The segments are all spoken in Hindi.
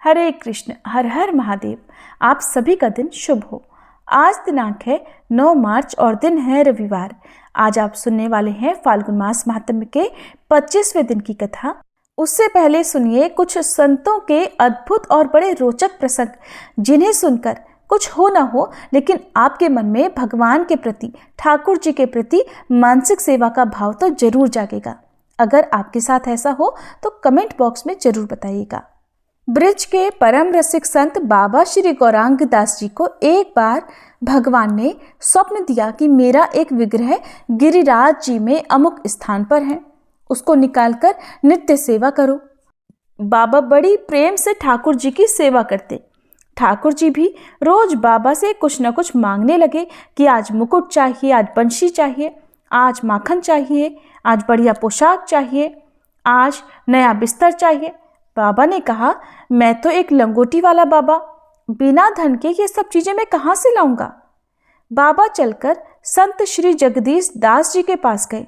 हरे कृष्ण, हर हर महादेव। आप सभी का दिन शुभ हो। आज दिनांक है 9 मार्च और दिन है रविवार। आज आप सुनने वाले हैं फाल्गुन मास महात्म्य के 25वें दिन की कथा। उससे पहले सुनिए कुछ संतों के अद्भुत और बड़े रोचक प्रसंग, जिन्हें सुनकर कुछ हो ना हो लेकिन आपके मन में भगवान के प्रति, ठाकुर जी के प्रति मानसिक सेवा का भाव तो जरूर जागेगा। अगर आपके साथ ऐसा हो तो कमेंट बॉक्स में जरूर बताइएगा। ब्रिज के परम रसिक संत बाबा श्री गौरांग दास जी को एक बार भगवान ने स्वप्न दिया कि मेरा एक विग्रह गिरिराज जी में अमुक स्थान पर है, उसको निकालकर नित्य सेवा करो। बाबा बड़ी प्रेम से ठाकुर जी की सेवा करते। ठाकुर जी भी रोज बाबा से कुछ न कुछ मांगने लगे कि आज मुकुट चाहिए, आज बंशी चाहिए, आज माखन चाहिए, आज बढ़िया पोशाक चाहिए, आज नया बिस्तर चाहिए। बाबा ने कहा, मैं तो एक लंगोटी वाला बाबा, बिना धन के ये सब चीजें मैं कहाँ से लाऊंगा। बाबा चलकर संत श्री जगदीश दास जी के पास गए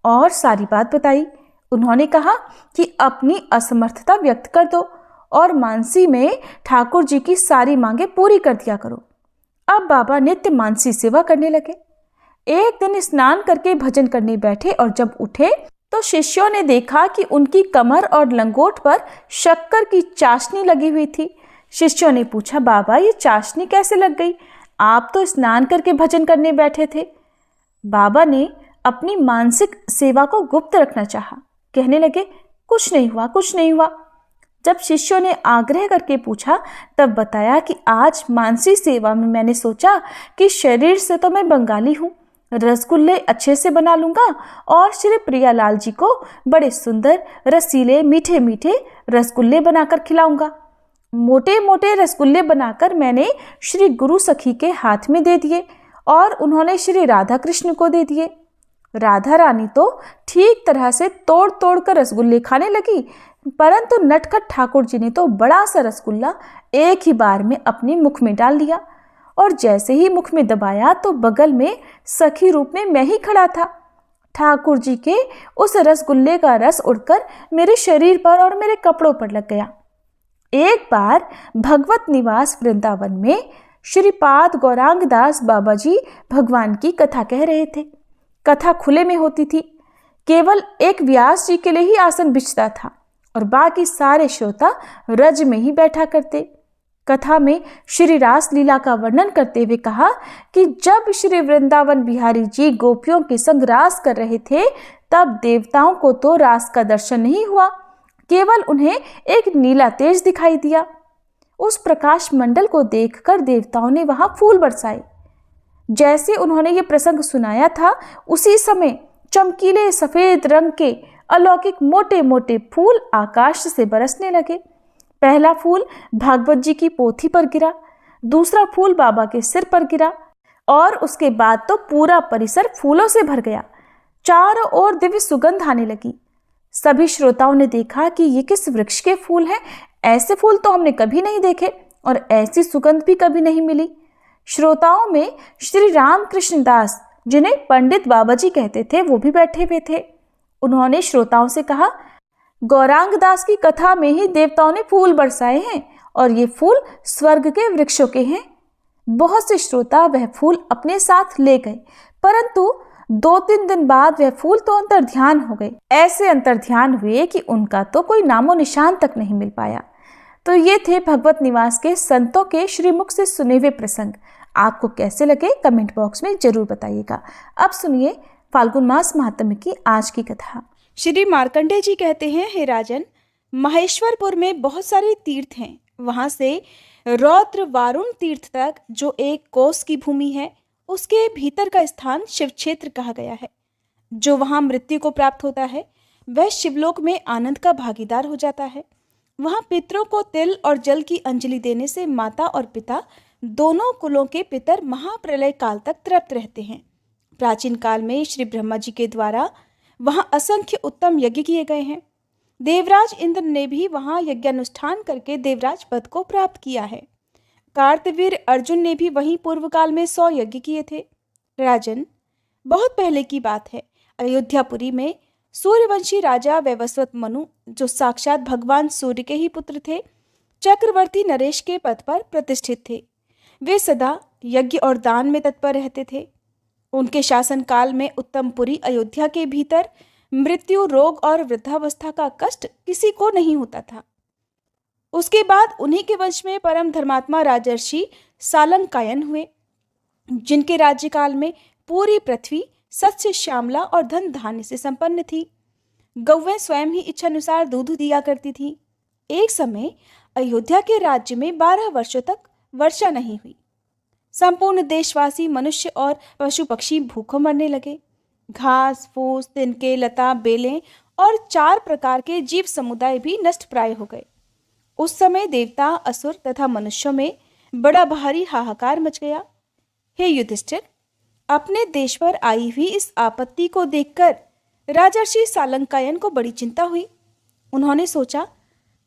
और सारी बात बताई। उन्होंने कहा कि अपनी असमर्थता व्यक्त कर दो और मानसी में ठाकुर जी की सारी मांगे पूरी कर दिया करो। अब बाबा नित्य मानसी सेवा करने लगे। एक दिन स्नान करके भजन करने बैठे और जब उठे तो शिष्यों ने देखा कि उनकी कमर और लंगोट पर शक्कर की चाशनी लगी हुई थी। शिष्यों ने पूछा, बाबा ये चाशनी कैसे लग गई? आप तो स्नान करके भजन करने बैठे थे। बाबा ने अपनी मानसिक सेवा को गुप्त रखना चाहा। कहने लगे, कुछ नहीं हुआ, कुछ नहीं हुआ। जब शिष्यों ने आग्रह करके पूछा तब बताया कि आज मानसी सेवा में मैंने सोचा कि शरीर से तो मैं बंगाली हूँ, रसगुल्ले अच्छे से बना लूंगा और श्री प्रियालाल जी को बड़े सुंदर रसीले मीठे मीठे रसगुल्ले बनाकर खिलाऊंगा। मोटे मोटे रसगुल्ले बनाकर मैंने श्री गुरु सखी के हाथ में दे दिए और उन्होंने श्री राधा कृष्ण को दे दिए। राधा रानी तो ठीक तरह से तोड़ तोड़ कर रसगुल्ले खाने लगी, परंतु नटखट ठाकुर जी ने तो बड़ा सा रसगुल्ला एक ही बार में अपने मुख में डाल लिया और जैसे ही मुख में दबाया तो बगल में सखी रूप में मैं ही खड़ा था। ठाकुर जी के उस रसगुल्ले का रस उड़कर मेरे शरीर पर और मेरे कपड़ों पर लग गया। एक बार भगवत निवास वृंदावन में श्रीपाद गौरांग दास बाबा जी भगवान की कथा कह रहे थे। कथा खुले में होती थी, केवल एक व्यास जी के लिए ही आसन बिछता था और बाकी सारे श्रोता रज में ही बैठा करते। कथा में श्री रास लीला का वर्णन करते हुए कहा कि जब श्री वृंदावन बिहारी जी गोपियों के संग रास कर रहे थे तब देवताओं को तो रास का दर्शन नहीं हुआ, केवल उन्हें एक नीला तेज दिखाई दिया। उस प्रकाश मंडल को देखकर देवताओं ने वहां फूल बरसाए। जैसे उन्होंने ये प्रसंग सुनाया था उसी समय चमकीले सफेद रंग के अलौकिक मोटे मोटे फूल आकाश से बरसने लगे। पहला फूल भागवत जी की पोथी पर गिरा, दूसरा फूल बाबा के सिर पर गिरा और उसके बाद तो पूरा परिसर फूलों से भर गया। चारों ओर दिव्य सुगंध आने लगी। सभी श्रोताओं ने देखा कि ये किस वृक्ष के फूल हैं, ऐसे फूल तो हमने कभी नहीं देखे और ऐसी सुगंध भी कभी नहीं मिली। श्रोताओं में श्री रामकृष्ण दास, जिन्हें पंडित बाबा जी कहते थे, वो भी बैठे हुए थे। उन्होंने श्रोताओं से कहा, गौरांग दास की कथा में ही देवताओं ने फूल बरसाए हैं और ये फूल स्वर्ग के वृक्षों के हैं। बहुत से श्रोता वह फूल अपने साथ ले गए, परंतु 2-3 दिन बाद वह फूल तो अंतर्ध्यान हो गए। ऐसे अंतर्ध्यान हुए कि उनका तो कोई नामो निशान तक नहीं मिल पाया। तो ये थे भगवत निवास के संतों के श्रीमुख से सुने हुए प्रसंग। आपको कैसे लगे कमेंट बॉक्स में जरूर बताइएगा। अब सुनिए फाल्गुन मास महात्म्य की आज की कथा। श्री मार्कंडेय जी कहते हैं, हे राजन, महेश्वरपुर में बहुत सारे तीर्थ हैं। वहां से रौद्र वारुण तीर्थ तक जो एक कोस की भूमि है, उसके भीतर का स्थान शिव क्षेत्र कहा गया है। जो वहां मृत्यु को प्राप्त होता है वह शिवलोक में आनंद का भागीदार हो जाता है। वहां पितरों को तिल और जल की अंजलि देने से माता और पिता दोनों कुलों के पितर महाप्रलय काल तक तृप्त रहते हैं। प्राचीन काल में श्री ब्रह्मा जी के द्वारा वहां असंख्य उत्तम यज्ञ किए गए हैं। देवराज इंद्र ने भी वहां यज्ञानुष्ठान करके देवराज पद को प्राप्त किया है। कार्तवीर अर्जुन ने भी वहीं पूर्व काल में 100 यज्ञ किए थे। राजन, बहुत पहले की बात है, अयोध्यापुरी में सूर्यवंशी राजा वैवस्वत मनु, जो साक्षात भगवान सूर्य के ही पुत्र थे, चक्रवर्ती नरेश के पद पर प्रतिष्ठित थे। वे सदा यज्ञ और दान में तत्पर रहते थे। उनके शासनकाल में उत्तमपुरी अयोध्या के भीतर मृत्यु, रोग और वृद्धावस्था का कष्ट किसी को नहीं होता था। उसके बाद उन्हीं के वंश में परम धर्मात्मा राजर्षि सालंकायन हुए, जिनके राज्यकाल में पूरी पृथ्वी सत्य, श्यामला और धन धान्य से संपन्न थी। गौवें स्वयं ही इच्छानुसार दूध दिया करती थी। एक समय अयोध्या के राज्य में 12 वर्षों तक वर्षा नहीं हुई। संपूर्ण देशवासी, मनुष्य और पशु पक्षी भूखों मरने लगे। घास फूस, तिनके, लता, बेलें और 4 प्रकार के जीव समुदाय भी नष्ट प्राय हो गए। उस समय देवता, असुर तथा मनुष्यों में बड़ा भारी हाहाकार मच गया। हे युधिष्ठिर, अपने देश पर आई हुई इस आपत्ति को देखकर राजर्षि सालंकायन को बड़ी चिंता हुई। उन्होंने सोचा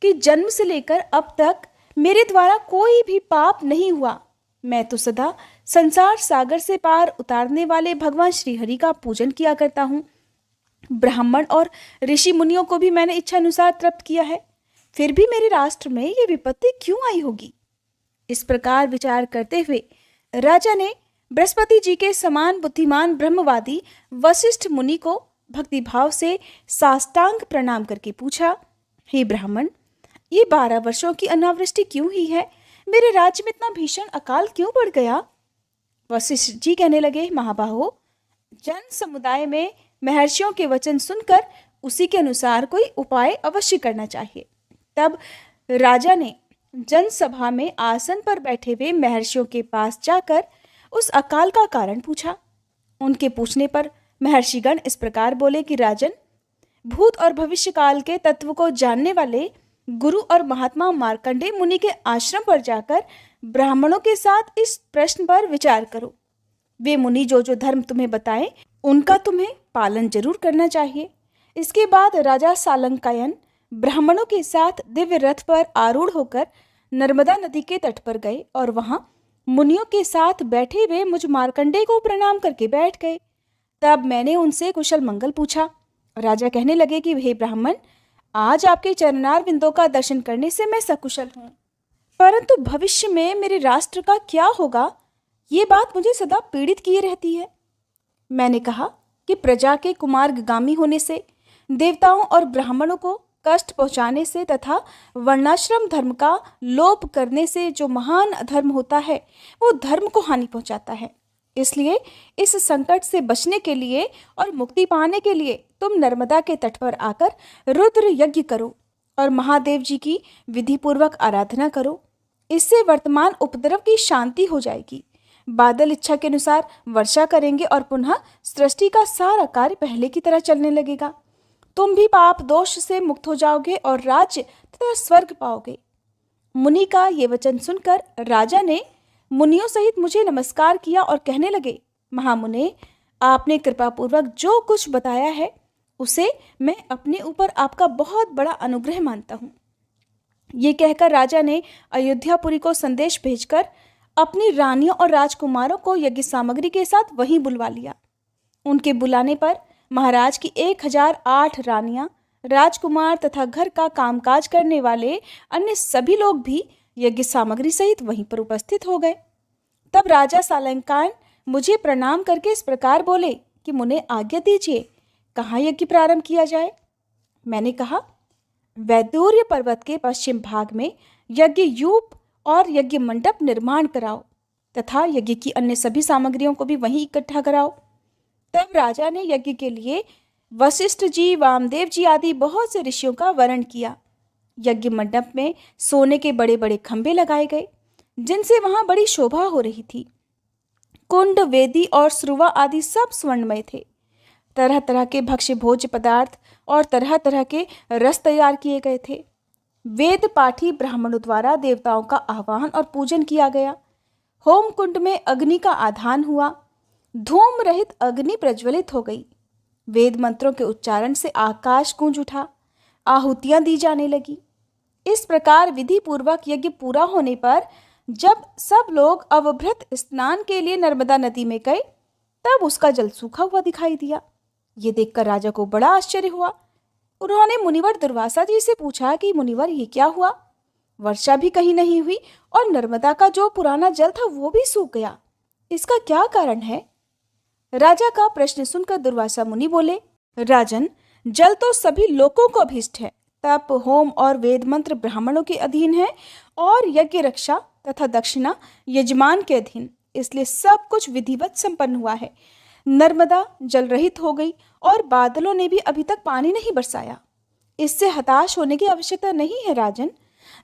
कि जन्म से लेकर अब तक मेरे द्वारा कोई भी पाप नहीं हुआ। मैं तो सदा संसार सागर से पार उतारने वाले भगवान श्रीहरि का पूजन किया करता हूँ। ब्राह्मण और ऋषि मुनियों को भी मैंने इच्छानुसार तृप्त किया है, फिर भी मेरे राष्ट्र में ये विपत्ति क्यों आई होगी? इस प्रकार विचार करते हुए राजा ने बृहस्पति जी के समान बुद्धिमान ब्रह्मवादी वशिष्ठ मुनि को भक्तिभाव से साष्टांग प्रणाम करके पूछा, हे ब्राह्मण, ये 12 वर्षों की अनावृष्टि क्यों हुई है? मेरे राज्य में इतना भीषण अकाल क्यों पड़ गया? वशिष्ठ जी कहने लगे, महाबाहो, जन समुदाय में महर्षियों के वचन सुनकर उसी के अनुसार कोई उपाय अवश्य करना चाहिए। तब राजा ने जनसभा में आसन पर बैठे हुए महर्षियों के पास जाकर उस अकाल का कारण पूछा। उनके पूछने पर महर्षिगण इस प्रकार बोले कि राजन, भूत और भविष्य काल के तत्व को जानने वाले गुरु और महात्मा मार्कंडेय मुनि के आश्रम पर जाकर ब्राह्मणों के साथ इस प्रश्न पर विचार करो। वे मुनि जो जो धर्म तुम्हें बताएं, उनका तुम्हें पालन जरूर करना चाहिए। इसके बाद राजा सालंकायन ब्राह्मणों के साथ दिव्य रथ पर आरूढ़ होकर नर्मदा नदी के तट पर गए और वहां मुनियों के साथ बैठे हुए मुझ मार्कंडेय को प्रणाम करके बैठ गए। तब मैंने उनसे कुशल मंगल पूछा। राजा कहने लगे कि हे ब्राह्मण, आज आपके चरणार बिंदों का दर्शन करने से मैं सकुशल हूँ, परंतु भविष्य में मेरे राष्ट्र का क्या होगा, ये बात मुझे सदा पीड़ित किए रहती है। मैंने कहा कि प्रजा के कुमार्गामी होने से, देवताओं और ब्राह्मणों को कष्ट पहुंचाने से तथा वर्णाश्रम धर्म का लोप करने से जो महान अधर्म होता है, वो धर्म को हानि पहुंचाता है। इसलिए इस संकट से बचने के लिए और मुक्ति पाने के लिए तुम नर्मदा के तट पर आकर रुद्र यज्ञ करो और महादेव जी की विधि पूर्वक आराधना करो। इससे वर्तमान उपद्रव की शांति हो जाएगी। बादल इच्छा के अनुसार वर्षा करेंगे और पुनः सृष्टि का सारा कार्य पहले की तरह चलने लगेगा। तुम भी पाप दोष से मुक्त हो जाओगे और राज्य तथा स्वर्ग पाओगे। मुनि का ये वचन सुनकर राजा ने मुनियों सहित मुझे नमस्कार किया और कहने लगे, महामुने, आपने कृपापूर्वक जो कुछ बताया है उसे मैं अपने ऊपर आपका बहुत बड़ा अनुग्रह मानता हूँ। ये कहकर राजा ने अयोध्यापुरी को संदेश भेजकर अपनी रानियों और राजकुमारों को यज्ञ सामग्री के साथ वहीं बुलवा लिया। उनके बुलाने पर महाराज की 1008 रानियां, राजकुमार तथा घर का कामकाज करने वाले अन्य सभी लोग भी यज्ञ सामग्री सहित वहीं पर उपस्थित हो गए। तब राजा सालंकायन मुझे प्रणाम करके इस प्रकार बोले कि मुने आज्ञा दीजिए, कहाँ यज्ञ प्रारंभ किया जाए? मैंने कहा, वैदूर्य पर्वत के पश्चिम भाग में यज्ञ यूप और यज्ञ मंडप निर्माण कराओ तथा यज्ञ की अन्य सभी सामग्रियों को भी वहीं इकट्ठा कराओ। तब राजा ने यज्ञ के लिए वशिष्ठ जी, वामदेव जी आदि बहुत से ऋषियों का वर्ण किया। यज्ञ मंडप में सोने के बड़े बड़े खंभे लगाए गए, जिनसे वहां बड़ी शोभा हो रही थी। कुंड, वेदी और स्रुवा आदि सब स्वर्णमय थे। तरह तरह के भक्ष्य भोज्य पदार्थ और तरह तरह के रस तैयार किए गए थे। वेद पाठी ब्राह्मणों द्वारा देवताओं का आह्वान और पूजन किया गया। होम कुंड में अग्नि का आधान हुआ। धूम रहित अग्नि प्रज्वलित हो गई। वेद मंत्रों के उच्चारण से आकाश गूंज उठा। आहुतियां दी जाने लगी। इस प्रकार विधि पूर्वक यज्ञ पूरा होने पर जब सब लोग अवभृत स्नान के लिए नर्मदा नदी में गए, तब उसका जल सूखा हुआ दिखाई दिया। ये देखकर राजा को बड़ा आश्चर्य हुआ। उन्होंने मुनिवर दुर्वासा जी से पूछा कि मुनिवर, ये क्या हुआ? वर्षा भी कहीं नहीं हुई और नर्मदा का जो पुराना जल था वो भी सूख गया। इसका क्या कारण है? राजा का प्रश्न सुनकर दुर्वासा मुनि बोले, राजन, जल तो सभी लोगों को अभीष्ट है। तप, होम और वेद मंत्र ब्राह्मणों के अधीन है और यज्ञ रक्षा तथा दक्षिणा यजमान के अधीन, इसलिए सब कुछ विधिवत संपन्न हुआ है। नर्मदा जल रहित हो गई और बादलों ने भी अभी तक पानी नहीं बरसाया। इससे हताश होने की आवश्यकता नहीं है राजन।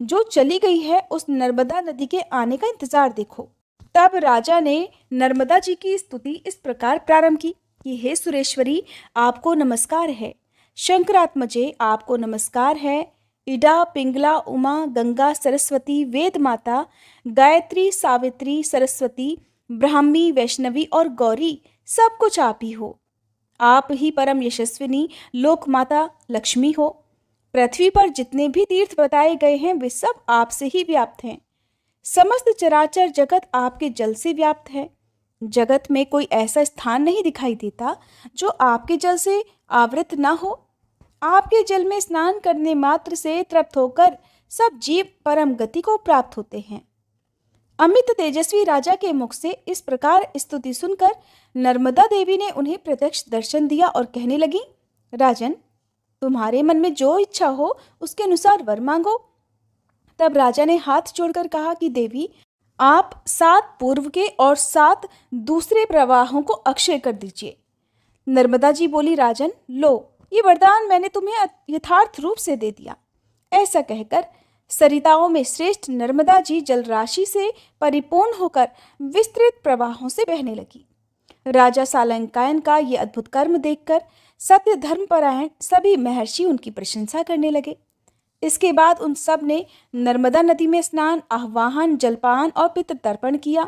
जो चली गई है उस नर्मदा नदी के आने का इंतजार देखो। तब राजा ने नर्मदा जी की स्तुति इस प्रकार प्रारंभ की कि हे सुरेश्वरी, आपको नमस्कार है। शंकरात्मजे, आपको नमस्कार है। इडा, पिंगला, उमा, गंगा, सरस्वती, वेद माता, गायत्री, सावित्री, सरस्वती, ब्राह्मी, वैष्णवी और गौरी, सब कुछ आप ही हो। आप ही परम यशस्विनी लोक माता लक्ष्मी हो। पृथ्वी पर जितने भी तीर्थ बताए गए हैं वे सब आपसे ही व्याप्त हैं। समस्त चराचर जगत आपके जल से व्याप्त है। जगत में कोई ऐसा स्थान नहीं दिखाई देता जो आपके जल से आवृत ना हो। आपके जल में स्नान करने मात्र से तृप्त होकर सब जीव परम गति को प्राप्त होते हैं। अमित तेजस्वी राजा के मुख से इस प्रकार स्तुति सुनकर नर्मदा देवी ने उन्हें प्रत्यक्ष दर्शन दिया और कहने लगी, राजन, तुम्हारे मन में जो इच्छा हो उसके अनुसार वर मांगो। तब राजा ने हाथ जोड़कर कहा कि देवी, आप 7 पूर्व के और 7 दूसरे प्रवाहों को अक्षय कर दीजिए। नर्मदा जी बोली, राजन, लो, ये वरदान मैंने तुम्हें यथार्थ रूप से दे दिया। ऐसा कहकर सरिताओं में श्रेष्ठ नर्मदा जी जल राशि से परिपूर्ण होकर विस्तृत प्रवाहों से बहने लगी। राजा सालंकायन का ये अद्भुत कर्म देखकर सत्य धर्मपरायण सभी महर्षि उनकी प्रशंसा करने लगे। इसके बाद उन सब ने नर्मदा नदी में स्नान, आह्वान, जलपान और पितृ तर्पण किया।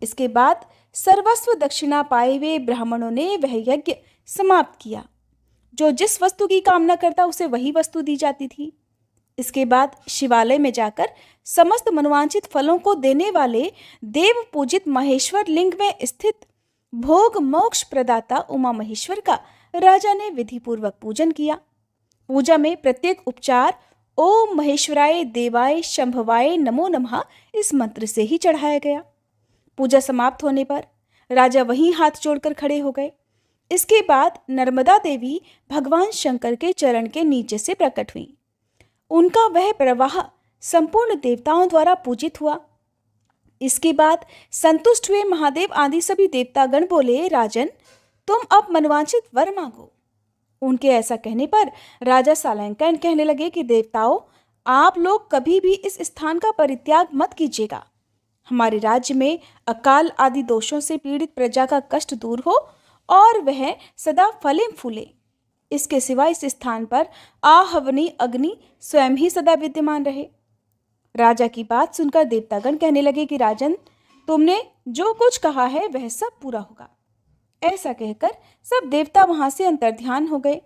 इसके बाद सर्वस्व दक्षिणा पाए हुए ब्राह्मणों ने वह यज्ञ समाप्त किया। जो जिस वस्तु की कामना करता उसे वही वस्तु दी जाती थी। इसके बाद शिवालय में जाकर समस्त मनोवांछित फलों को देने वाले देव पूजित महेश्वर लिंग में स्थित भोग मोक्ष प्रदाता उमा महेश्वर का राजा ने विधि पूर्वक पूजन किया। पूजा में प्रत्येक उपचार ओम महेश्वराय देवाय शंभवाय नमो नमः इस मंत्र से ही चढ़ाया गया। पूजा समाप्त होने पर राजा वहीं हाथ जोड़कर खड़े हो गए। इसके बाद नर्मदा देवी भगवान शंकर के चरण के नीचे से प्रकट हुई। उनका वह प्रवाह संपूर्ण देवताओं द्वारा पूजित हुआ। इसके बाद संतुष्ट हुए महादेव आदि सभी देवतागण बोले, राजन, तुम अब मनवांछित वर मांगो। उनके ऐसा कहने पर राजा सालंकायन कहने लगे कि देवताओं, आप लोग कभी भी इस स्थान का परित्याग मत कीजिएगा। हमारे राज्य में अकाल आदि दोषों से पीड़ित प्रजा का कष्ट दूर हो और वह सदा फले फूले। इसके सिवा इस स्थान पर आहवनी अग्नि स्वयं ही सदा विद्यमान रहे। राजा की बात सुनकर देवतागण कहने लगे कि राजन, तुमने जो कुछ कहा है वह सब पूरा होगा। ऐसा कहकर सब देवता वहां से अंतर्ध्यान हो गए।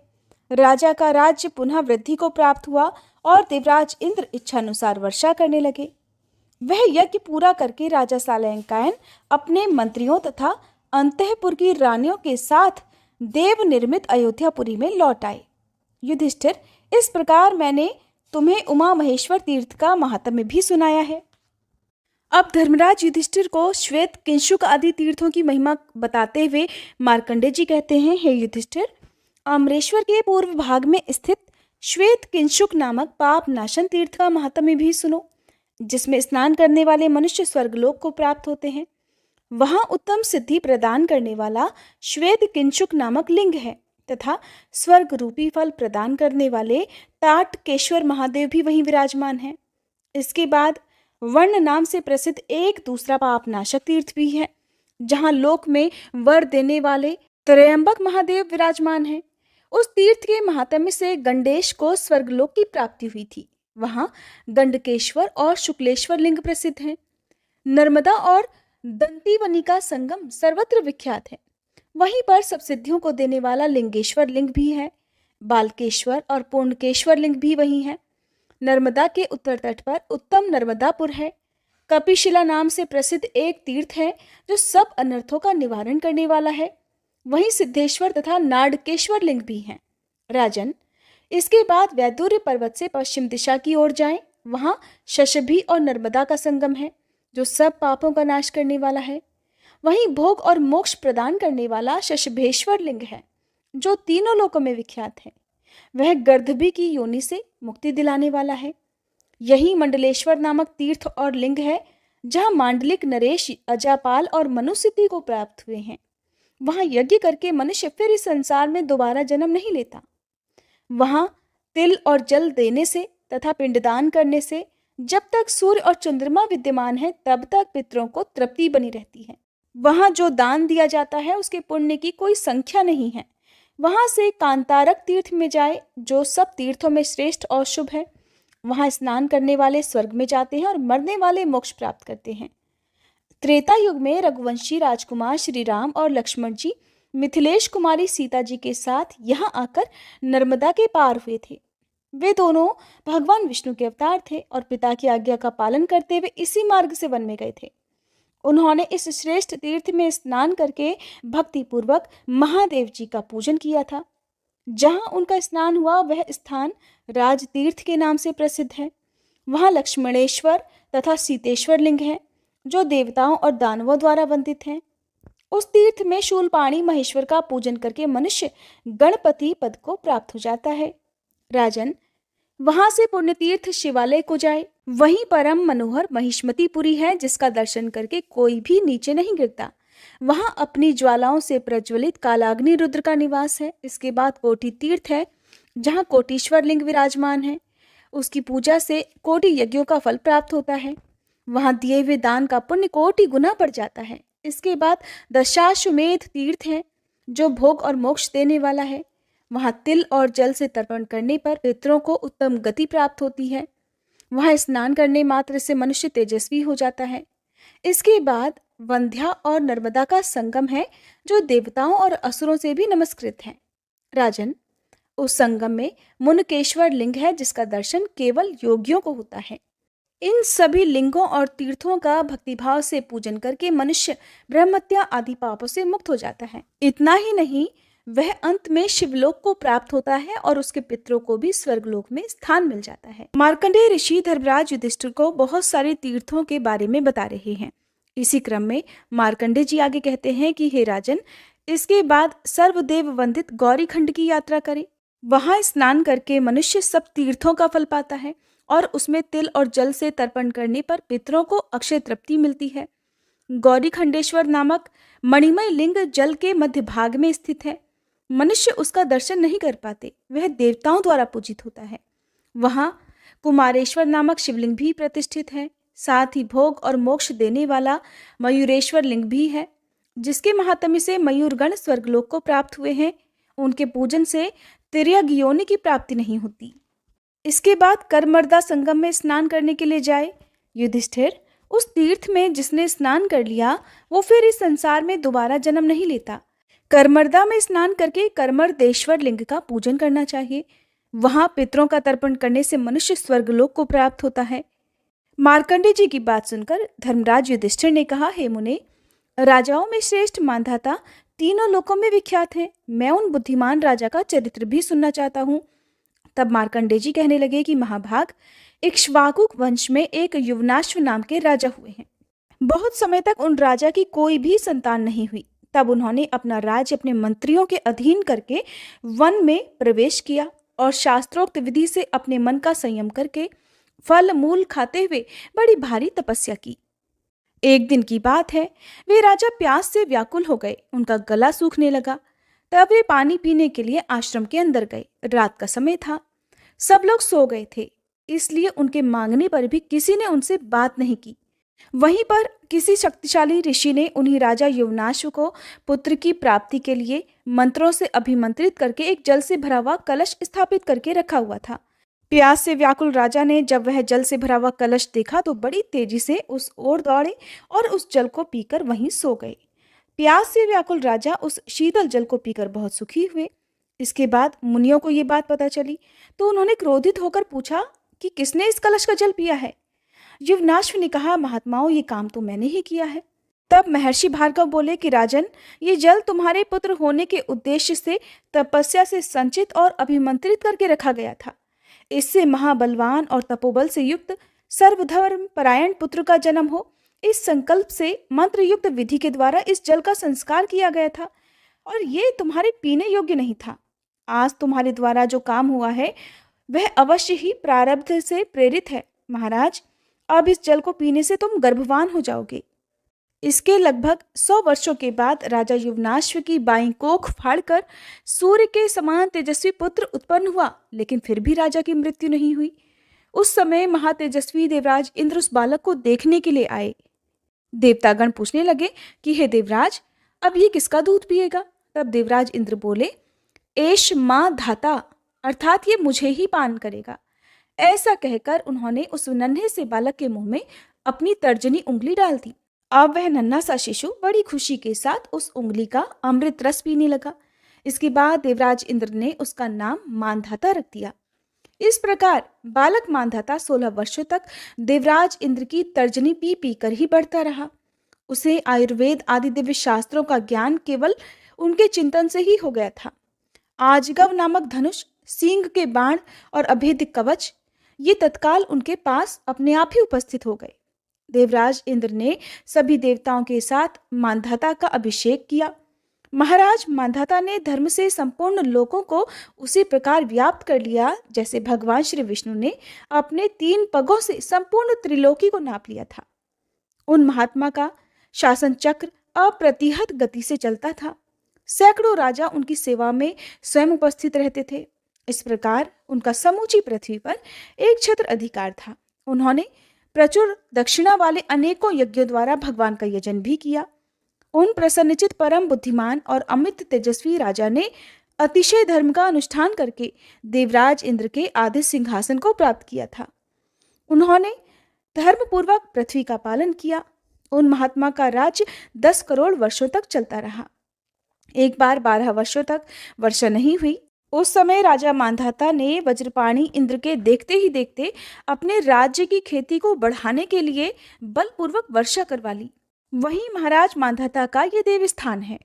राजा का राज्य पुनः वृद्धि को प्राप्त हुआ और देवराज इंद्र इच्छानुसार वर्षा करने लगे। वह यज्ञ पूरा करके राजा सालंकायन अपने मंत्रियों तथा अंतःपुर की रानियों के साथ देव निर्मित अयोध्यापुरी में लौट आए। युधिष्ठिर, इस प्रकार मैंने तुम्हें उमा महेश्वर तीर्थ का महात्म्य भी सुनाया है। अब धर्मराज युधिष्ठिर को श्वेत किंशुक आदि तीर्थों की महिमा बताते हुए मार्कंडेय जी कहते हैं, हे युधिष्ठिर, अमरेश्वर के पूर्व भाग में स्थित श्वेत किंशुक नामक पाप नाशन तीर्थ का महात्म्य भी सुनो, जिसमें स्नान करने वाले मनुष्य स्वर्गलोक को प्राप्त होते हैं। वहां उत्तम सिद्धि प्रदान करने वाला श्वेत किंशुक नामक लिंग है तथा स्वर्ग रूपी फल प्रदान करने वाले ताटकेश्वर महादेव भी वहीं विराजमान हैं। इसके बाद वर्ण नाम से प्रसिद्ध एक दूसरा पापनाशक तीर्थ भी है, जहां लोक में वर देने वाले त्रयंबक महादेव विराजमान हैं। उस तीर्थ के महात्म्य से गंडेश को स्वर्गलोक की प्राप्ति हुई थी। वहां गंडकेश्वर और शुक्लेश्वर लिंग प्रसिद्ध हैं। नर्मदा और दंतीवनी का संगम सर्वत्र विख्यात है। वहीं पर सब सिद्धियों को देने वाला लिंगेश्वर लिंग भी है। बालकेश्वर और पूर्णकेश्वर लिंग भी वहीं है। नर्मदा के उत्तर तट पर उत्तम नर्मदापुर है। कपिशिला नाम से प्रसिद्ध एक तीर्थ है जो सब अनर्थों का निवारण करने वाला है। वहीं सिद्धेश्वर तथा नाडकेश्वर लिंग भी हैं। राजन, इसके बाद वैदुर्य पर्वत से पश्चिम दिशा की ओर जाएं, वहाँ शशभी और नर्मदा का संगम है जो सब पापों का नाश करने वाला है। वहीं भोग और मोक्ष प्रदान करने वाला शशभेश्वर लिंग है जो तीनों लोकों में विख्यात है। वह गर्दभी की योनि से मुक्ति दिलाने वाला है। यही मंडलेश्वर नामक तीर्थ और लिंग है जहाँ मांडलिक, नरेश, अजापाल और मनुस्थिति को प्राप्त हुए हैं। वहाँ यज्ञ करके मनुष्य फिर इस संसार में दोबारा जन्म नहीं लेता। वहाँ तिल और जल देने से तथा पिंडदान करने से जब तक सूर्य और चंद्रमा विद्यमान है तब तक पितरों को तृप्ति बनी रहती है। वहाँ जो दान दिया जाता है उसके पुण्य की कोई संख्या नहीं है। वहाँ से कांतारक तीर्थ में जाए जो सब तीर्थों में श्रेष्ठ और शुभ है। वहाँ स्नान करने वाले स्वर्ग में जाते हैं और मरने वाले मोक्ष प्राप्त करते हैं। त्रेता युग में रघुवंशी राजकुमार श्री राम और लक्ष्मण जी मिथिलेश कुमारी सीता जी के साथ यहाँ आकर नर्मदा के पार हुए थे। वे दोनों भगवान विष्णु के अवतार थे और पिता की आज्ञा का पालन करते हुए इसी मार्ग से वन में गए थे। उन्होंने इस श्रेष्ठ तीर्थ में स्नान करके भक्ति पूर्वक महादेव जी का पूजन किया था। जहाँ उनका स्नान हुआ वह स्थान राज तीर्थ के नाम से प्रसिद्ध है। वहाँ लक्ष्मणेश्वर तथा सीतेश्वर लिंग है जो देवताओं और दानवों द्वारा वंदित हैं। उस तीर्थ में शूलपाणी महेश्वर का पूजन करके मनुष्य गणपति पद को प्राप्त हो जाता है। राजन, वहां से पुण्य तीर्थ शिवालय को जाए। वहीं परम मनोहर महिष्मतीपुरी है जिसका दर्शन करके कोई भी नीचे नहीं गिरता। वहां अपनी ज्वालाओं से प्रज्वलित कालाग्नि रुद्र का निवास है। इसके बाद कोटि तीर्थ है जहां कोटीश्वर लिंग विराजमान है। उसकी पूजा से कोटि यज्ञों का फल प्राप्त होता है। वहां दिए हुए दान का पुण्य कोटि गुना बढ़ जाता है। इसके बाद दशाश्वमेध तीर्थ है जो भोग और मोक्ष देने वाला है। वहाँ तिल और जल से तर्पण करने पर पितरों को उत्तम गति प्राप्त होती है। वहाँ स्नान करने मात्र से मनुष्य तेजस्वी हो जाता है। इसके बाद वंध्या और नर्मदा का संगम है जो देवताओं और असुरों से भी नमस्कृत है। राजन, उस संगम में मुनकेश्वर लिंग है जिसका दर्शन केवल योगियों को होता है। इन सभी लिंगों और तीर्थों का भक्तिभाव से पूजन करके मनुष्य ब्रह्मत्या आदि पापों से मुक्त हो जाता है। इतना ही नहीं, वह अंत में शिवलोक को प्राप्त होता है और उसके पितरों को भी स्वर्गलोक में स्थान मिल जाता है। मार्कंडेय ऋषि धर्मराज युधिष्ठिर को बहुत सारे तीर्थों के बारे में बता रहे हैं। इसी क्रम में मार्कंडेय जी आगे कहते हैं कि हे राजन, इसके बाद सर्वदेव वंदित गौरीखंड की यात्रा करें। वहां स्नान करके मनुष्य सब तीर्थों का फल पाता है और उसमें तिल और जल से तर्पण करने पर पितरों को अक्षय तृप्ति मिलती है। गौरीखंडेश्वर नामक मणिमय लिंग जल के मध्य भाग में स्थित है। मनुष्य उसका दर्शन नहीं कर पाते, वह देवताओं द्वारा पूजित होता है। वहाँ कुमारेश्वर नामक शिवलिंग भी प्रतिष्ठित है। साथ ही भोग और मोक्ष देने वाला मयूरेश्वर लिंग भी है जिसके महात्म्य से मयूरगण स्वर्गलोक को प्राप्त हुए हैं। उनके पूजन से तिर्यक योनि की प्राप्ति नहीं होती। इसके बाद करमर्दा संगम में स्नान करने के लिए जाए। युधिष्ठिर, उस तीर्थ में जिसने स्नान कर लिया वो फिर इस संसार में दोबारा जन्म नहीं लेता। करमर्दा में स्नान करके करमर्देश्वर लिंग का पूजन करना चाहिए। वहां पितरों का तर्पण करने से मनुष्य स्वर्गलोक को प्राप्त होता है। मार्कंडेय जी की बात सुनकर धर्मराज युधिष्ठिर ने कहा, हे मुने, राजाओं में श्रेष्ठ मानधाता तीनों लोकों में विख्यात हैं। मैं उन बुद्धिमान राजा का चरित्र भी सुनना चाहता हूँ। तब मार्कंडेय जी कहने लगे कि महाभाग, इक्ष्वाकु वंश में एक युवनाश्व नाम के राजा हुए हैं। बहुत समय तक उन राजा की कोई भी संतान नहीं हुई। तब उन्होंने अपना राज्य अपने मंत्रियों के अधीन करके वन में प्रवेश किया और शास्त्रोक्त विधि से अपने मन का संयम करके फल मूल खाते हुए बड़ी भारी तपस्या की। एक दिन की बात है, वे राजा प्यास से व्याकुल हो गए। उनका गला सूखने लगा। तब वे पानी पीने के लिए आश्रम के अंदर गए। रात का समय था, सब लोग सो गए थे, इसलिए उनके मांगने पर भी किसी ने उनसे बात नहीं की। वहीं पर किसी शक्तिशाली ऋषि ने उन्हीं राजा युवनाश्व को पुत्र की प्राप्ति के लिए मंत्रों से अभिमंत्रित करके एक जल से भरा हुआ कलश स्थापित करके रखा हुआ था। प्यास से व्याकुल राजा ने जब वह जल से भरा हुआ कलश देखा तो बड़ी तेजी से उस ओर दौड़े और उस जल को पीकर वहीं सो गए। प्यास से व्याकुल राजा उस शीतल जल को पीकर बहुत सुखी हुए। इसके बाद मुनियों को ये बात पता चली तो उन्होंने क्रोधित होकर पूछा कि किसने इस कलश का जल पिया है। युवनाश्व ने कहा, महात्माओं, ये काम तो मैंने ही किया है। तब महर्षि भार्गव बोले कि राजन, ये जल तुम्हारे पुत्र होने के उद्देश्य से तपस्या से संचित और अभिमंत्रित करके रखा गया था। इससे महाबलवान और तपोबल से युक्त सर्वधर्म परायण पुत्र का जन्म हो। इस संकल्प से मंत्र युक्त विधि के द्वारा इस जल का संस्कार किया गया था और ये तुम्हारे पीने योग्य नहीं था। आज तुम्हारे द्वारा जो काम हुआ है वह अवश्य ही प्रारब्ध से प्रेरित है। महाराज, अब इस जल को पीने से तुम गर्भवान हो जाओगे। इसके लगभग 100 वर्षों के बाद राजा युवनाश्व की बाईं कोख फाड़कर सूर्य के समान तेजस्वी पुत्र उत्पन्न हुआ, लेकिन फिर भी राजा की मृत्यु नहीं हुई। उस समय महातेजस्वी देवराज इंद्र उस बालक को देखने के लिए आए। देवतागण पूछने लगे कि हे देवराज, अब ये किसका दूध पिएगा? तब देवराज इंद्र बोले, एष मां धाता, अर्थात ये मुझे ही पान करेगा। ऐसा कहकर उन्होंने उस नन्हे से बालक के मुंह में अपनी तर्जनी उंगली डाल दी। अब वह नन्हा सा शिशु बड़ी खुशी के साथ उस उंगली का अमृत रस पीने लगा। इसके बाद देवराज इंद्र ने उसका नाम मानधाता रख दिया। इस प्रकार बालक मानधाता 16 वर्षों तक देवराज इंद्र की तर्जनी पी पी कर ही बढ़ता रहा। उसे आयुर्वेद आदि दिव्य शास्त्रों का ज्ञान केवल उनके चिंतन से ही हो गया था। आजगव नामक धनुष, सींग के बाण और अभेद्य कवच ये तत्काल उनके पास अपने आप ही उपस्थित हो गए। देवराज इंद्र ने सभी देवताओं के साथ मानधाता का अभिषेक किया। महाराज, मानधाता ने धर्म से संपूर्ण लोकों को उसी प्रकार व्याप्त कर लिया जैसे भगवान श्री विष्णु ने अपने 3 पगों से संपूर्ण त्रिलोकी को नाप लिया था। उन महात्मा का शासन चक्र अप्रतिहत गति से चलता था। सैकड़ों राजा उनकी सेवा में स्वयं उपस्थित रहते थे। इस प्रकार उनका समूची पृथ्वी पर एक छत्र अधिकार था। उन्होंने प्रचुर दक्षिणा वाले अनेकों यज्ञों द्वारा भगवान का यजन भी किया। उन प्रसन्नचित परम बुद्धिमान और अमित तेजस्वी राजा ने अतिशय धर्म का अनुष्ठान करके देवराज इंद्र के आदि सिंहासन को प्राप्त किया था। उन्होंने धर्मपूर्वक पृथ्वी का पालन किया। उन महात्मा का राज्य 10 करोड़ वर्षों तक चलता रहा। एक बार 12 वर्षों तक वर्षा नहीं हुई। उस समय राजा मानधाता ने वज्रपाणी इंद्र के देखते ही देखते अपने राज्य की खेती को बढ़ाने के लिए बलपूर्वक वर्षा करवा ली। वहीं महाराज मानधाता का ये देव स्थान है।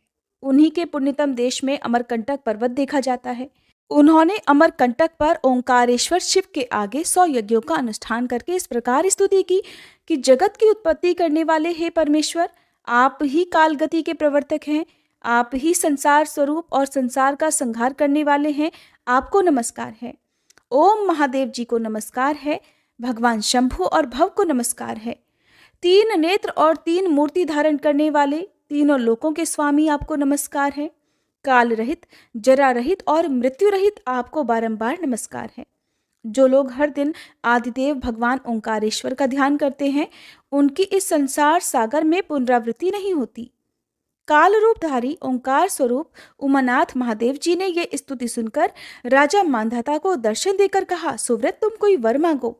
उन्हीं के पुण्यतम देश में अमरकंटक पर्वत देखा जाता है। उन्होंने अमरकंटक पर ओंकारेश्वर शिव के आगे 100 यज्ञों का अनुष्ठान करके इस प्रकार स्तुति की कि जगत की उत्पत्ति करने वाले हे परमेश्वर, आप ही कालगति के प्रवर्तक हैं, आप ही संसार स्वरूप और संसार का संहार करने वाले हैं। आपको नमस्कार है। ओम महादेव जी को नमस्कार है। भगवान शंभु और भव को नमस्कार है। 3 नेत्र और 3 मूर्ति धारण करने वाले तीनों लोकों के स्वामी आपको नमस्कार है। काल रहित, जरा रहित और मृत्यु रहित आपको बारंबार नमस्कार है। जो लोग हर दिन आदिदेव भगवान ओंकारेश्वर का ध्यान करते हैं, उनकी इस संसार सागर में पुनरावृत्ति नहीं होती। काल रूपधारी ओंकार स्वरूप उमानाथ महादेव जी ने यह स्तुति सुनकर राजा मानधाता को दर्शन देकर कहा, सुव्रत, तुम कोई वर मांगो।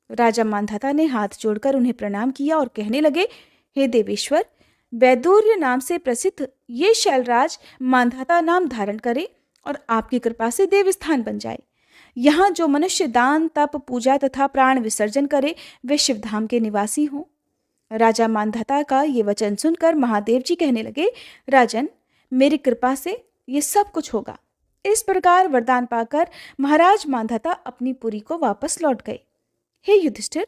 राजा मानधाता ने हाथ जोड़कर उन्हें प्रणाम किया और कहने लगे, हे देवेश्वर, वैदूर्य नाम से प्रसिद्ध ये शैलराज मानधाता नाम धारण करे और आपकी कृपा से देव स्थान बन जाए। यहाँ जो मनुष्य दान, तप, पूजा तथा प्राण विसर्जन करे वे शिवधाम के निवासी हों। राजा मानधाता का ये वचन सुनकर महादेव जी कहने लगे, राजन, मेरी कृपा से ये सब कुछ होगा। इस प्रकार वरदान पाकर महाराज मानधाता अपनी पुरी को वापस लौट गए। हे युधिष्ठिर,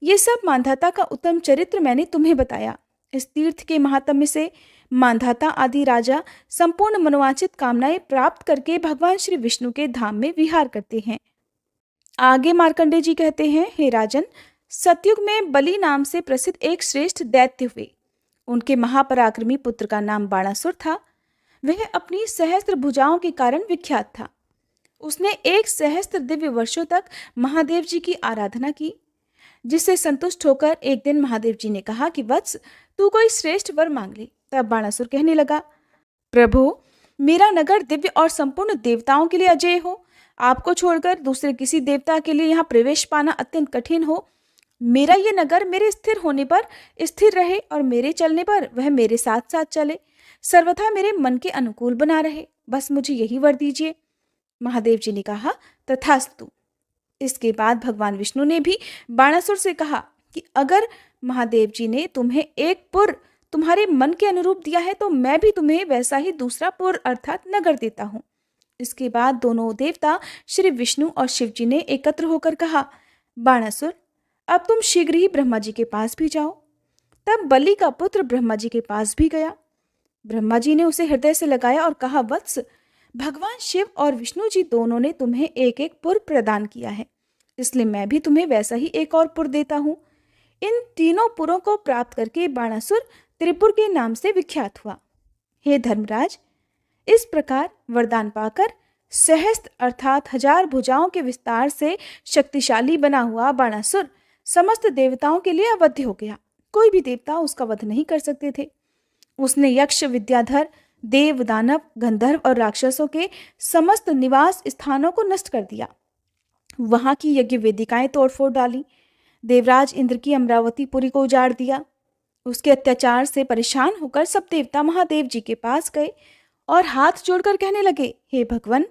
ये सब मानधाता का उत्तम चरित्र मैंने तुम्हें बताया। इस तीर्थ के महात्म्य से मानधाता आदि राजा संपूर्ण मनोवांछित कामनाएं प्राप्त करके भगवान श्री विष्णु के धाम में विहार करते हैं। आगे मार्कंडेय जी कहते हैं, हे राजन, सतयुग में बलि नाम से प्रसिद्ध एक श्रेष्ठ दैत्य हुए। उनके महापराक्रमी पुत्र का नाम बाणासुर था। वह अपनी सहस्त्र भुजाओं के कारण विख्यात था। उसने 1 सहस्त्र दिव्य वर्षों तक महादेव जी की आराधना की, जिससे संतुष्ट होकर एक दिन महादेव जी ने कहा कि वत्स, तू कोई श्रेष्ठ वर मांग ले। तब बाणासुर कहने लगा, प्रभु, मेरा नगर दिव्य और संपूर्ण देवताओं के लिए अजेय हो। आपको छोड़कर दूसरे किसी देवता के लिए यहाँ प्रवेश पाना अत्यंत कठिन हो। मेरा ये नगर मेरे स्थिर होने पर स्थिर रहे और मेरे चलने पर वह मेरे साथ साथ चले, सर्वथा मेरे मन के अनुकूल बना रहे। बस मुझे यही वर दीजिए। महादेव जी ने कहा, तथास्तु। इसके बाद भगवान विष्णु ने भी बाणासुर से कहा कि अगर महादेव जी ने तुम्हें एक पुर तुम्हारे मन के अनुरूप दिया है तो मैं भी तुम्हें वैसा ही दूसरा पुर अर्थात नगर देता हूँ। इसके बाद दोनों देवता श्री विष्णु और शिव जी ने एकत्र होकर कहा, बाणासुर, अब तुम शीघ्र ही ब्रह्मा जी के पास भी जाओ। तब बलि का पुत्र ब्रह्मा जी के पास भी गया। ब्रह्मा जी ने उसे हृदय से लगाया और कहा, वत्स, भगवान शिव और विष्णु जी दोनों ने तुम्हें एक एक पुर प्रदान किया है, इसलिए मैं भी तुम्हें वैसा ही एक और पुर देता हूँ। इन तीनों पुरों को प्राप्त करके बाणासुर त्रिपुर के नाम से विख्यात हुआ। हे धर्मराज, इस प्रकार वरदान पाकर सहस्त्र अर्थात 1000 भुजाओं के विस्तार से शक्तिशाली बना हुआ बाणासुर समस्त देवताओं के लिए अवध्य हो गया। कोई भी देवता उसका वध नहीं कर सकते थे। उसने यक्ष, विद्याधर, देव, दानव, गंधर्व और राक्षसों के समस्त निवास स्थानों को नष्ट कर दिया। वहां की यज्ञ वेदिकाएं तोड़फोड़ डाली। देवराज इंद्र की अमरावतीपुरी को उजाड़ दिया। उसके अत्याचार से परेशान होकर सब देवता महादेव जी के पास गए और हाथ जोड़कर कहने लगे, हे भगवान,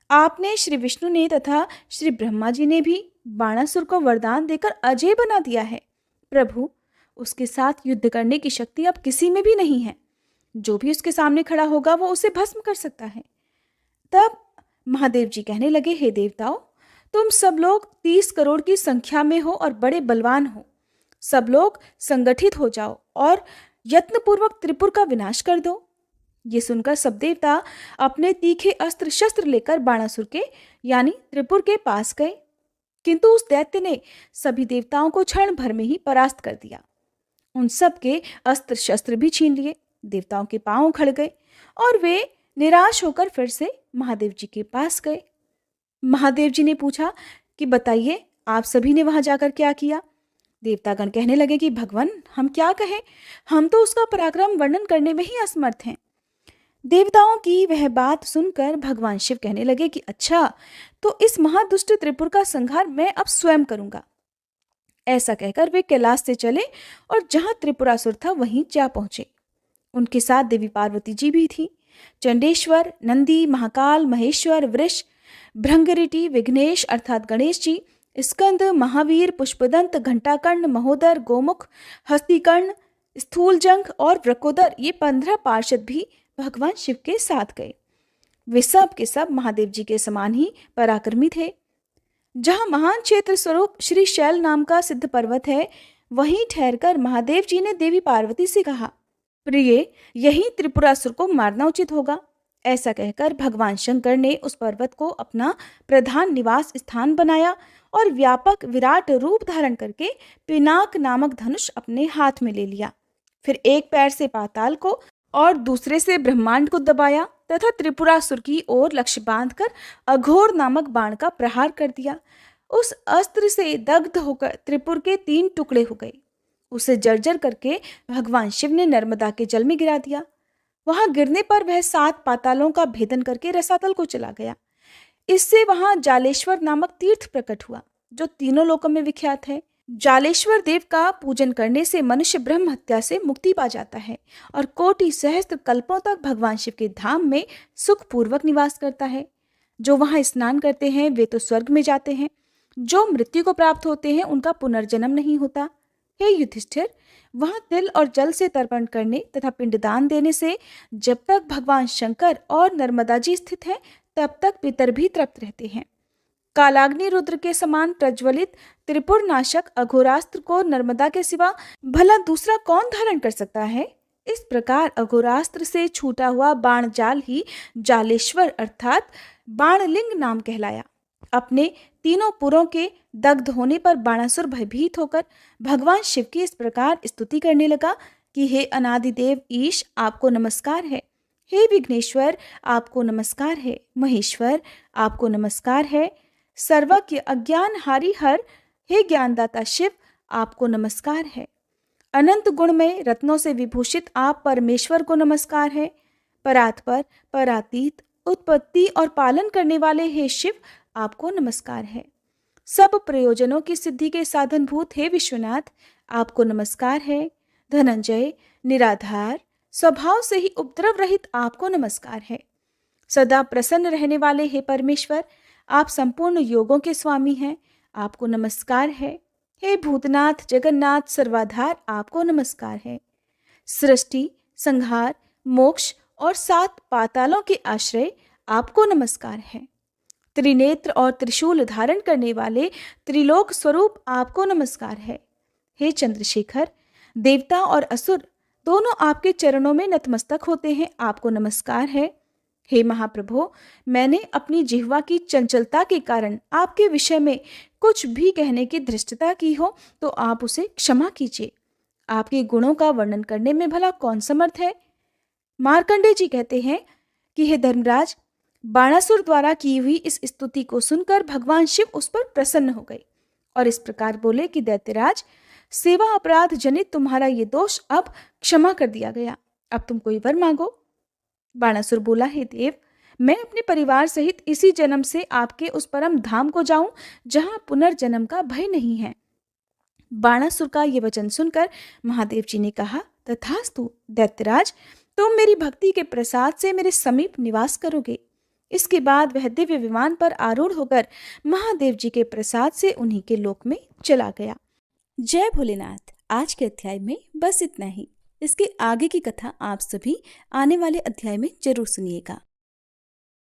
आपने श्री विष्णु ने तथा श्री ब्रह्मा जी ने भी बाणासुर को वरदान देकर अजय बना दिया है। प्रभु, उसके साथ युद्ध करने की शक्ति अब किसी में भी नहीं है। जो भी उसके सामने खड़ा होगा वो उसे भस्म कर सकता है। तब महादेव जी कहने लगे, हे देवताओं, तुम सब लोग 30 करोड़ की संख्या में हो और बड़े बलवान हो। सब लोग संगठित हो जाओ और यत्नपूर्वक त्रिपुर का विनाश कर दो। ये सुनकर सब देवता अपने तीखे अस्त्र शस्त्र लेकर बाणासुर के यानी त्रिपुर के पास गए, किंतु उस दैत्य ने सभी देवताओं को क्षण भर में ही परास्त कर दिया। उन सब के अस्त्र शस्त्र भी छीन लिए। देवताओं के पांव उखड़ गए और वे निराश होकर फिर से महादेव जी के पास गए। महादेव जी ने पूछा कि बताइए, आप सभी ने वहां जाकर क्या किया? देवतागण कहने लगे कि भगवान, हम क्या कहें, हम तो उसका पराक्रम वर्णन करने में ही असमर्थ हैं। देवताओं की वह बात सुनकर भगवान शिव कहने लगे कि अच्छा, तो इस महादुष्ट त्रिपुर का संहार मैं अब स्वयं करूंगा। ऐसा कहकर वे कैलाश से चले और जहां त्रिपुरासुर था वहीं जा पहुंचे। उनके साथ देवी पार्वती जी भी थी। चंडेश्वर, नंदी, महाकाल, महेश्वर, वृष, भृंगरिटी, विघ्नेश अर्थात गणेश जी, स्कंद, महावीर, पुष्पदंत, घंटाकर्ण, महोदर, गोमुख, हस्तिकर्ण, स्थूलजंघ और वृकोदर, ये 15 पार्षद भी भगवान शिव के साथ गए। वे सब के सब महादेव जी के समान ही पराक्रमी थे। जहां महान क्षेत्र स्वरूप श्री शैल नाम का सिद्ध पर्वत है, वहीं ठहरकर महादेव जी ने देवी पार्वती से कहा, प्रिय, यही त्रिपुरासुर को मारना उचित होगा। ऐसा कहकर भगवान शंकर ने उस पर्वत को अपना प्रधान निवास स्थान बनाया और व्यापक विराट रूप धारण करके पिनाक नामक धनुष अपने हाथ में ले लिया। फिर एक पैर से पाताल को और दूसरे से ब्रह्मांड को दबाया तथा त्रिपुरासुर की ओर लक्ष्य बांधकर अघोर नामक बाण का प्रहार कर दिया। उस अस्त्र से दग्ध होकर त्रिपुर के 3 टुकड़े हो गए। उसे जर्जर करके भगवान शिव ने नर्मदा के जल में गिरा दिया। वहां गिरने पर वह 7 पातालों का भेदन करके रसातल को चला गया। इससे वहां जालेश्वर नामक तीर्थ प्रकट हुआ, जो तीनों लोकों में विख्यात है। जालेश्वर देव का पूजन करने से मनुष्य ब्रह्म हत्या से मुक्ति पा जाता है और कोटि सहस्त्र कल्पों तक भगवान शिव के धाम में सुखपूर्वक निवास करता है। जो वहां स्नान करते हैं वे तो स्वर्ग में जाते हैं। जो मृत्यु को प्राप्त होते हैं उनका पुनर्जन्म नहीं होता। हे युधिष्ठिर, वहां तिल और जल से तर्पण करने तथा पिंडदान देने से जब तक भगवान शंकर और नर्मदा जी स्थित हैं, तब तक पितर भी तृप्त रहते हैं। कालाग्नि रुद्र के समान प्रज्वलित त्रिपुर नाशक अघोरास्त्र को नर्मदा के सिवा भला दूसरा कौन धारण कर सकता है? इस प्रकार अघोरास्त्र से छूटा हुआ बाण जाल ही जालेश्वर अर्थात बाणलिंग नाम कहलाया। अपने तीनों पुरों के दग्ध होने पर बाणासुर भयभीत होकर भगवान शिव की इस प्रकार स्तुति करने लगा कि हे अनादिदेव ईश, आपको नमस्कार है। हे विघ्नेश्वर, आपको नमस्कार है। महेश्वर, आपको नमस्कार है। सर्वज्ञ अज्ञान हारी हर, हे ज्ञानदाता शिव, आपको नमस्कार है। अनंत गुणमय रत्नों से विभूषित आप परमेश्वर को नमस्कार है। परात्पर, परातीत, उत्पत्ति और पालन करने वाले हे शिव, आपको नमस्कार है। सब प्रयोजनों की सिद्धि के साधनभूत हे विश्वनाथ, आपको नमस्कार है। धनंजय, निराधार, स्वभाव से ही उपद्रव रहित आपको नमस्कार है। सदा प्रसन्न रहने वाले हे परमेश्वर, आप संपूर्ण योगों के स्वामी हैं, आपको नमस्कार है। हे भूतनाथ, जगन्नाथ, सर्वाधार, आपको नमस्कार है। सृष्टि, संहार, मोक्ष और 7 पातालों के आश्रय, आपको नमस्कार है। त्रिनेत्र और त्रिशूल धारण करने वाले त्रिलोक स्वरूप आपको नमस्कार है। हे चंद्रशेखर, देवता और असुर दोनों आपके चरणों में नतमस्तक होते हैं, आपको नमस्कार है। हे महाप्रभु, मैंने अपनी जिह्वा की चंचलता के कारण आपके विषय में कुछ भी कहने की धृष्टता की हो तो आप उसे क्षमा कीजिए। आपके गुणों का वर्णन करने में भला कौन समर्थ है। मार्कंडेय जी कहते हैं कि हे धर्मराज, बाणासुर द्वारा की हुई इस स्तुति को सुनकर भगवान शिव उस पर प्रसन्न हो गए और इस प्रकार बोले कि दैत्यराज, सेवा अपराध जनित तुम्हारा ये दोष अब क्षमा कर दिया गया, अब तुम कोई वर मांगो। बाणासुर बोला, हे देव, मैं अपने परिवार सहित इसी जन्म से आपके उस परम धाम को जाऊं जहां पुनर्जन्म का भय नहीं है। बाणासुर का ये वचन सुनकर महादेव जी ने कहा, तथास्तु दैत्यराज, तुम मेरी भक्ति के प्रसाद से मेरे समीप निवास करोगे। इसके बाद वह दिव्य विमान पर आरूढ़ होकर महादेव जी के प्रसाद से उन्हीं के लोक में चला गया। जय भोलेनाथ। आज के अध्याय में बस इतना ही। इसके आगे की कथा आप सभी आने वाले अध्याय में जरूर सुनिएगा।